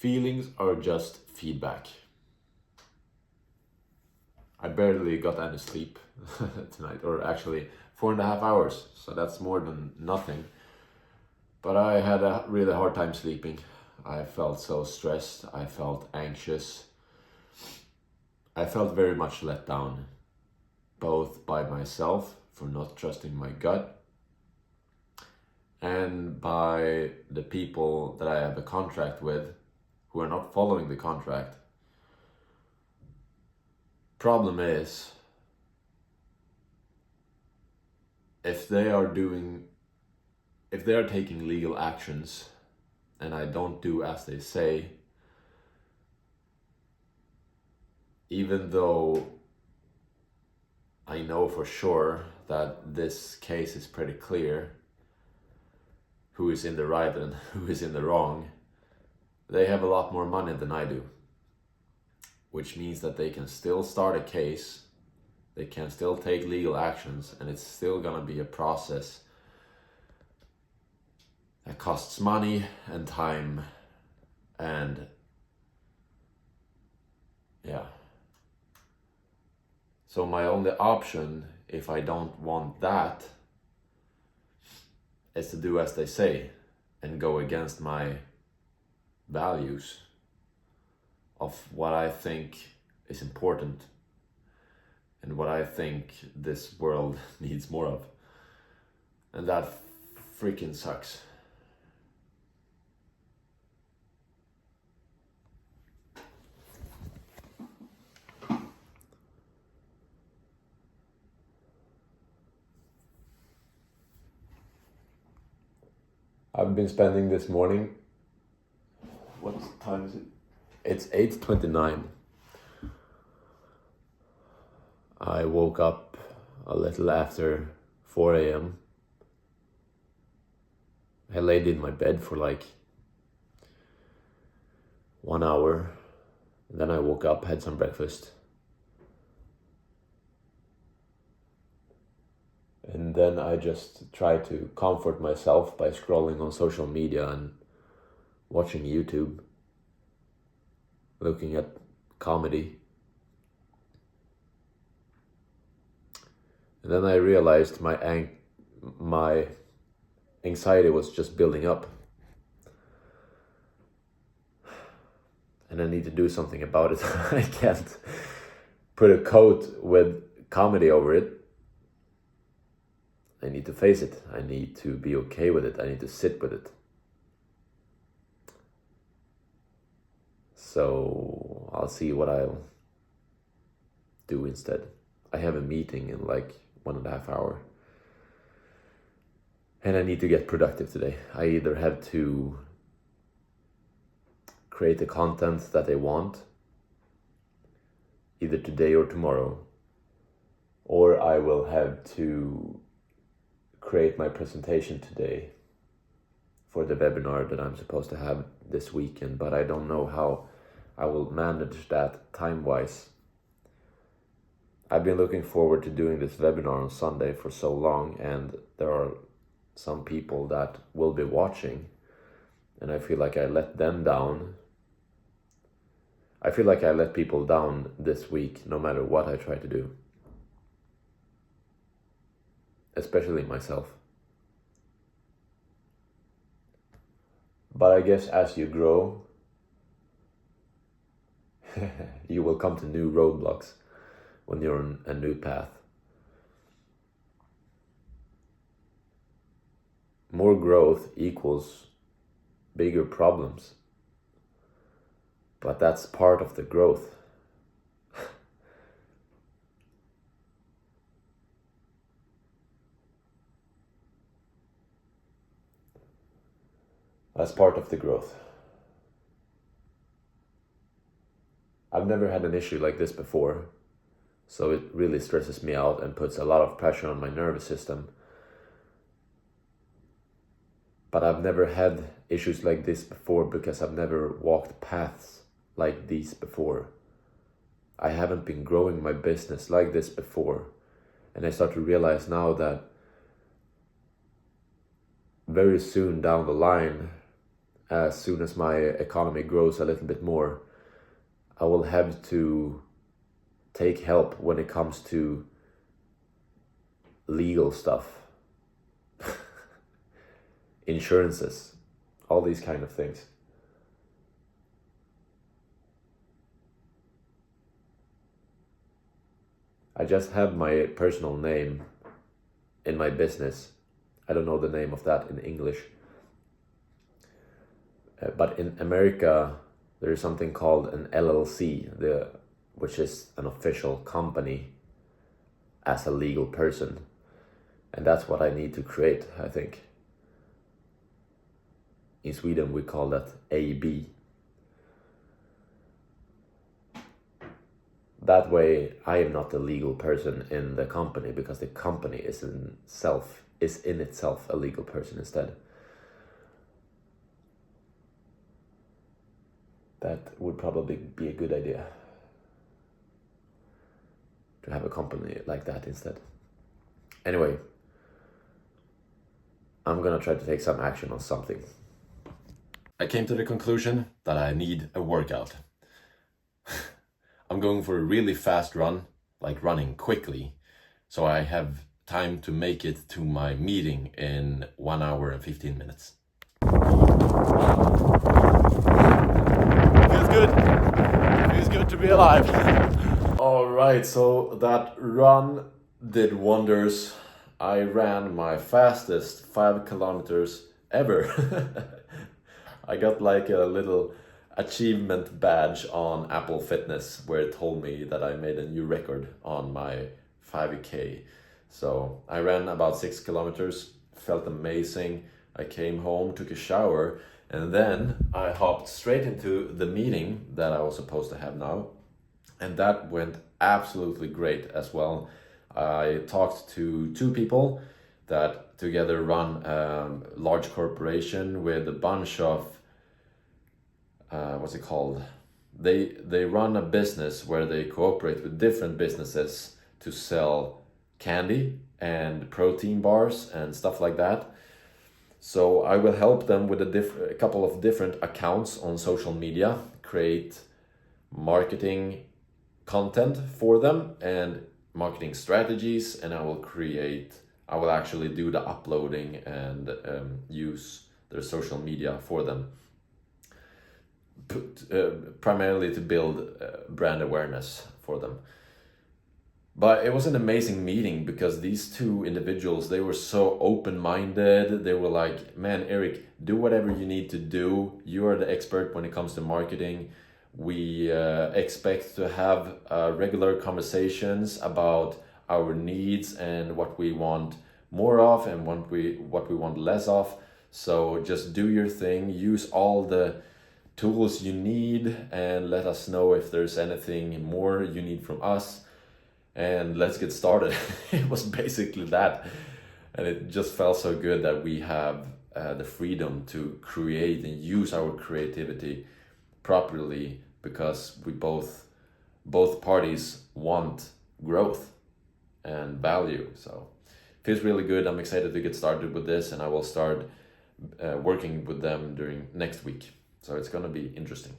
Feelings are just feedback. I barely got any sleep tonight, or actually 4.5 hours, so that's more than nothing. But I had a really hard time sleeping. I felt so stressed, I felt anxious. I felt very much let down, both by myself for not trusting my gut, and by the people that I have a contract with who are not following the contract. Problem is, if they are taking legal actions and I don't do as they say, even though I know for sure that this case is pretty clear who is in the right and who is in the wrong, they have a lot more money than I do, which means that they can still start a case, they can still take legal actions, and it's still gonna be a process that costs money and time, and yeah. So my only option, if I don't want that, is to do as they say and go against my values of what I think is important and what I think this world needs more of. And that freaking sucks. I've been spending this morning, what time is it? It's 8:29. I woke up a little after 4 a.m. I laid in my bed for like 1 hour. Then I woke up, had some breakfast. And then I just try to comfort myself by scrolling on social media and watching YouTube, looking at comedy. And then I realized my anxiety was just building up. And I need to do something about it. I can't put a coat with comedy over it. I need to face it. I need to be okay with it. I need to sit with it. So I'll see what I'll do instead. I have a meeting in like 1.5 hours. And I need to get productive today. I either have to create the content that I want, either today or tomorrow, or I will have to create my presentation today for the webinar that I'm supposed to have this weekend, but I don't know how I will manage that time-wise. I've been looking forward to doing this webinar on Sunday for so long, and there are some people that will be watching, and I feel like I let them down. I feel like I let people down this week, no matter what I try to do. Especially myself. But I guess as you grow, you will come to new roadblocks when you're on a new path. More growth equals bigger problems. But that's part of the growth. That's part of the growth. I've never had an issue like this before, so it really stresses me out and puts a lot of pressure on my nervous system. But I've never had issues like this before because I've never walked paths like these before. I haven't been growing my business like this before. And I start to realize now that very soon down the line, as soon as my economy grows a little bit more, I will have to take help when it comes to legal stuff, insurances, all these kind of things. I just have my personal name in my business. I don't know the name of that in English. But in America, there is something called an LLC, which is an official company as a legal person. And that's what I need to create, I think. In Sweden, we call that AB. That way, I am not the legal person in the company, because the company is in itself a legal person instead. That would probably be a good idea, to have a company like that instead. Anyway, I'm gonna try to take some action on something. I came to the conclusion that I need a workout. I'm going for a really fast run, like running quickly, so I have time to make it to my meeting in 1 hour and 15 minutes. Feels good to be alive. All right, so that run did wonders. I ran my fastest 5 kilometers ever. I got like a little achievement badge on Apple Fitness where it told me that I made a new record on my 5K. So I ran about 6 kilometers, felt amazing. I came home, took a shower, and then I hopped straight into the meeting that I was supposed to have now. And that went absolutely great as well. I talked to 2 people that together run a large corporation with a bunch of what's it called? They run a business where they cooperate with different businesses to sell candy and protein bars and stuff like that. So I will help them with a couple of different accounts on social media, create marketing content for them and marketing strategies, and I will actually do the uploading and use their social media for them. Primarily to build brand awareness for them. But it was an amazing meeting because these 2 individuals, they were so open-minded. They were like, man, Eric, do whatever you need to do. You are the expert when it comes to marketing. We expect to have regular conversations about our needs and what we want more of and what we want less of. So just do your thing, use all the tools you need, and let us know if there's anything more you need from us, and let's get started. It was basically that, and it just felt so good that we have the freedom to create and use our creativity properly, because we both parties want growth and value. So it feels really good. I'm excited to get started with this, and I will start working with them during next week. So it's gonna be interesting.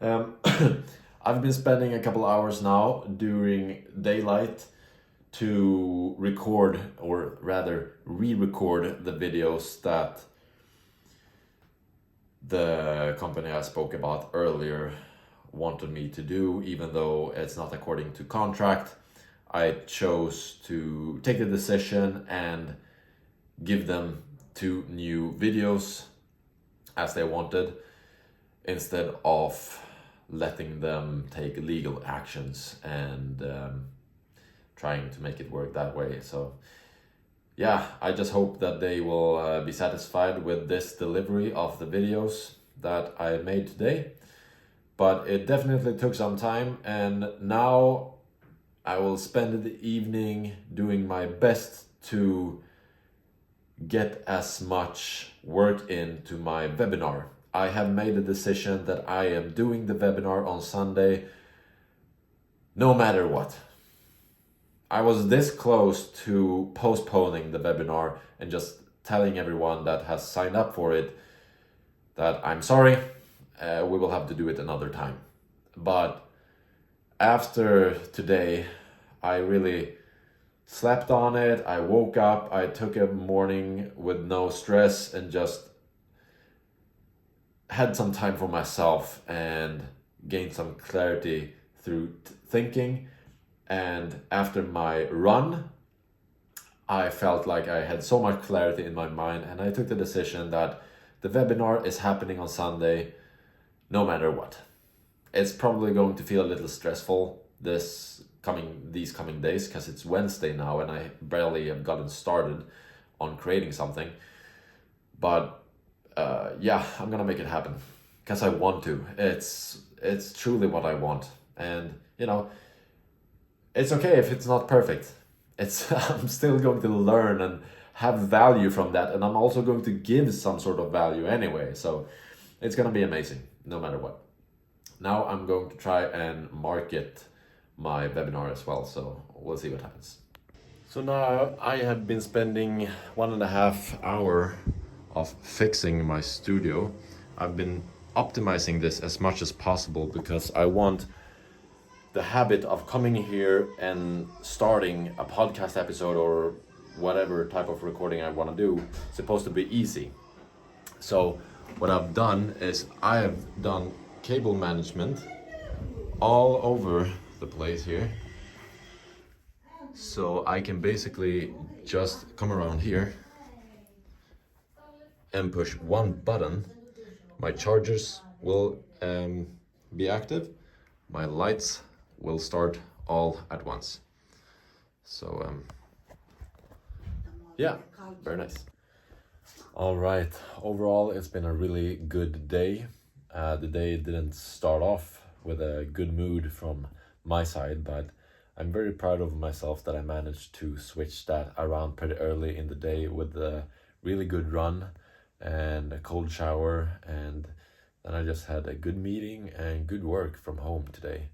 I've been spending a couple hours now during daylight to record, or rather re-record, the videos that the company I spoke about earlier wanted me to do, even though it's not according to contract. I chose to take the decision and give them 2 new videos as they wanted, instead of letting them take legal actions and trying to make it work that way. So yeah, I just hope that they will be satisfied with this delivery of the videos that I made today. But it definitely took some time, and now I will spend the evening doing my best to get as much work into my webinar. I have made a decision that I am doing the webinar on Sunday no matter what. I was this close to postponing the webinar and just telling everyone that has signed up for it that I'm sorry, we will have to do it another time. But after today, I really slept on it. I woke up, I took a morning with no stress and just had some time for myself and gained some clarity through thinking. And after my run, I felt like I had so much clarity in my mind, and I took the decision that the webinar is happening on Sunday no matter what. It's probably going to feel a little stressful these coming days because it's Wednesday now and I barely have gotten started on creating something. But yeah, I'm gonna make it happen because I want to. It's truly what I want, and you know, it's okay if it's not perfect. It's I'm still going to learn and have value from that, and I'm also going to give some sort of value anyway. So it's gonna be amazing no matter what. Now I'm going to try and market my webinar as well, so we'll see what happens. So now I have been spending 1.5 hours of fixing my studio. I've been optimizing this as much as possible because I want the habit of coming here and starting a podcast episode or whatever type of recording I want to do supposed to be easy. So what I've done is I have done cable management all over the place here. So I can basically just come around here and push one button. My chargers will be active. My lights will start all at once. So yeah, very nice. All right, overall it's been a really good day. The day didn't start off with a good mood from my side, but I'm very proud of myself that I managed to switch that around pretty early in the day with a really good run and a cold shower, and then I just had a good meeting and good work from home today.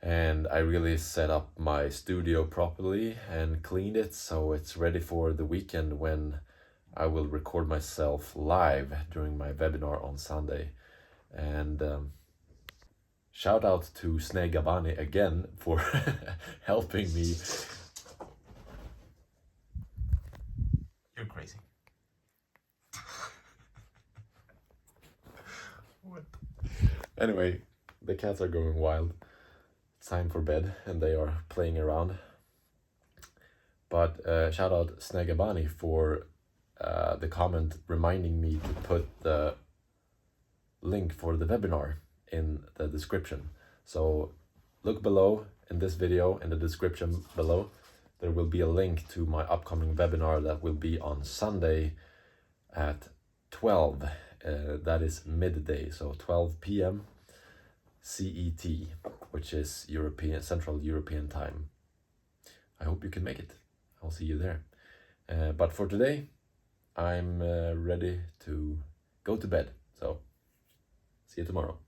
And I really set up my studio properly and cleaned it so it's ready for the weekend when I will record myself live during my webinar on Sunday. And shout out to Snegabani again for helping me. You're crazy. What? Anyway, the cats are going wild. It's time for bed and they are playing around. But shout out Snegabani for the comment reminding me to put the link for the webinar in the description. So look below in this video, in the description below, there will be a link to my upcoming webinar that will be on Sunday at 12. That is midday, so 12 p.m. CET, which is Central European time. I hope you can make it. I'll see you there. But for today, I'm ready to go to bed. So see you tomorrow.